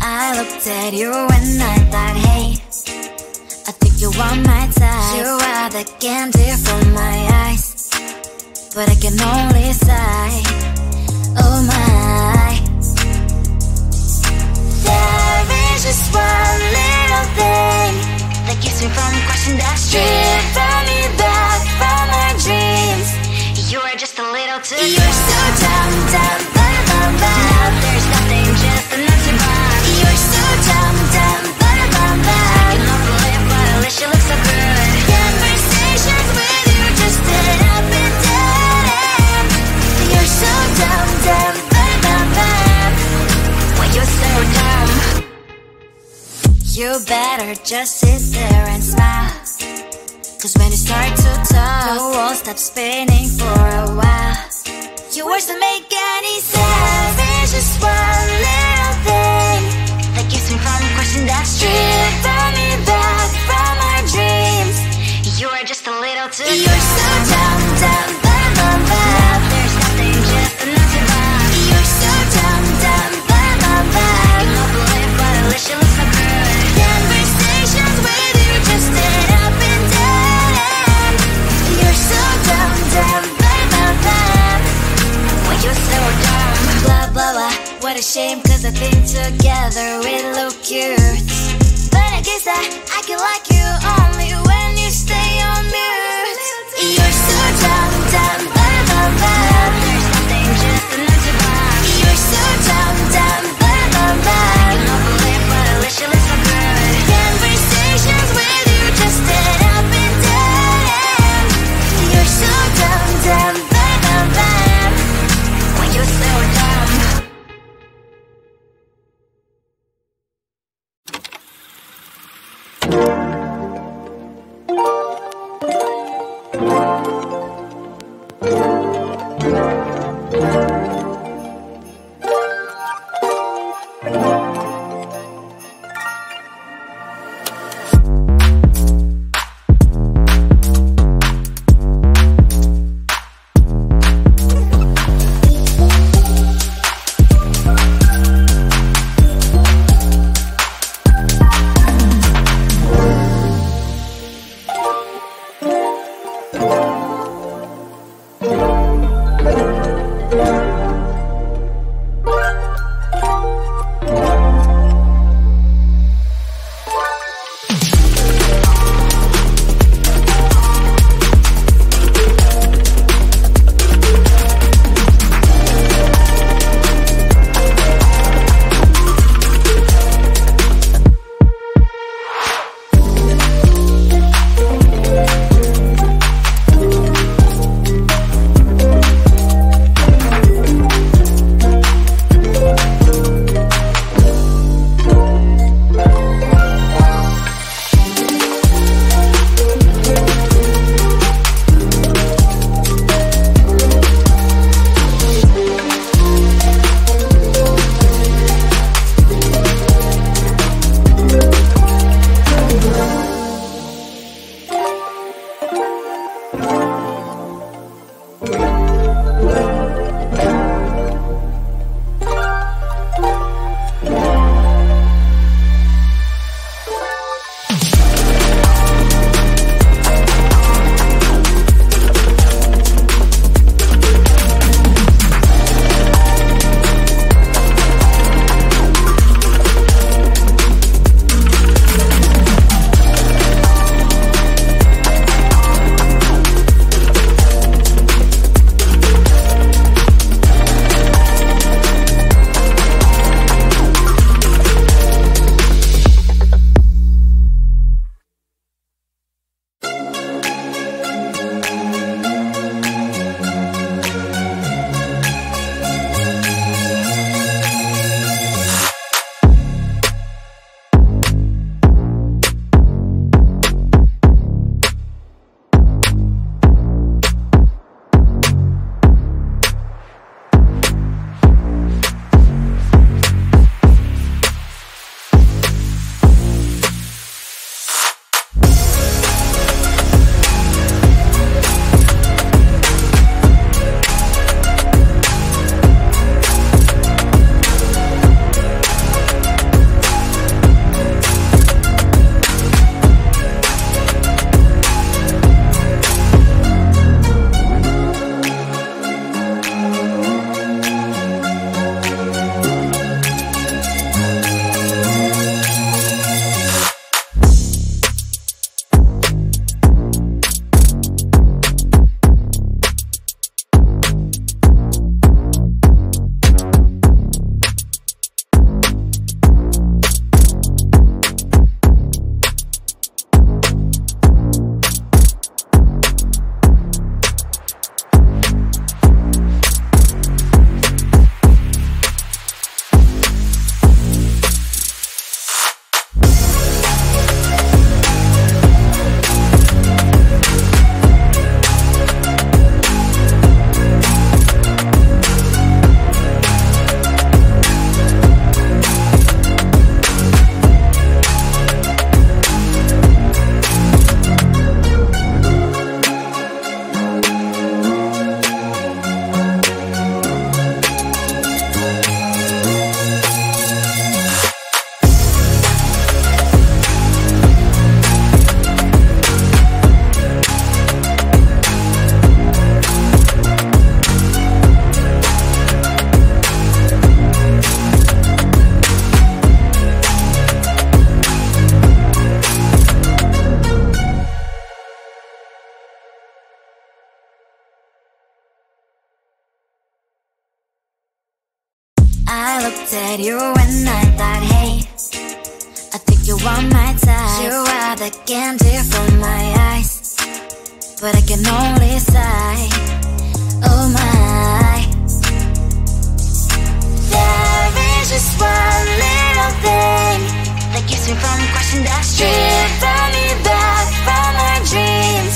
I looked at you and I thought, hey, I think you are my type. You are the candy from my eyes, but I can only sigh, oh my. There is just one little thing that keeps me from crossing that street. Drive me back from my dreams. You are just a little too close. You're so dumb, dumb, bum, bum, bum. Now there's nothing, just enough to buy. You're so dumb, dumb, bum, bum, bum. I can overlive, but at least you look so good. Conversations with you just end up in dead. You're so dumb, dumb, bum, bum, bum. When you're so dumb, you better just sit there and smile. Cause when you start to talk, the world stops spinning for a while. Your words don't make any sense. There's just one little thing that keeps me from crossing that street. Pull me back from our dreams. You are just a little too close. You're so dumb, dumb, bum, bum, bum. Now there's nothing, just enough to buy. You're so dumb, dumb, bum, bum, bum. I can overlive, but at least you look so good. Conversations with you just end up in dead. You're so dumb, dumb, bum, bum, bum. When you're so dumb. Blah, blah, blah. What a shame, cause I think together we look cute. But I guess that I can like you only when you stay on mute. You're so dumb, dumb, bum, bum, bum. There's nothing, just enough to buy. You're so dumb, dumb, bum, bum, bum. I can overlive, but at least you look so good. Conversations with you just end up in dead. You're so dumb, dumb, bum, bum, bum. When you're so dumb. said you and I thought, hey, I think you are my type. You are the candy from my eyes, but I can only sigh, oh my. There is just one little thing that keeps me from crossing that street. Drive me back from my dreams.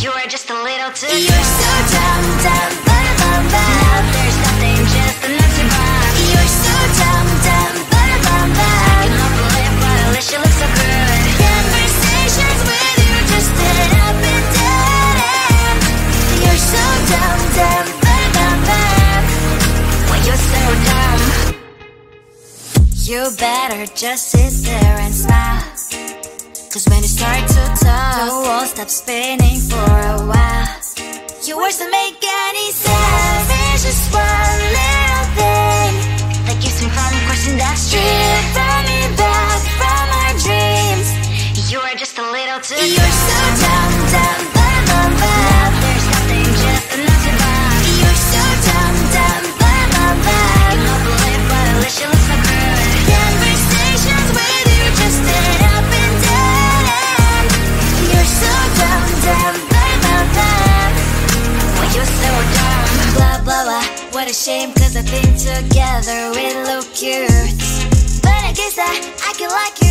You are just a little too close. You're so dumb, dumb, ba-da-bum-bum. Now there's nothing, just an empty box. You're so dumb, dumb, ba-da-bum-bum. I can believe, but at least you look so good. Conversations with you just end up in dead end. You're so dumb, dumb, ba-da-bum-bum. When you're so dumb, you better just sit there and smile, 'cause when you start to talk, the world stops spinning for a while. Your words don't make any sense. There's just one little thing that keeps me from crossing that street. Drive me back from my dreams. You are just a little too close. You're so dumb, dumb, ba-da-bum-bum. Now there's nothing, just an empty box. You're so dumb, dumb, ba-da-bum-bum. I cannot believe, but at least you look so good. Conversations with you just end up in dead end. You're so dumb, dumb, ba-da-bum-bum. When you're so dumb, blah, blah, blah. What a shame, 'cause I think together we look cute, but I guess I can like you.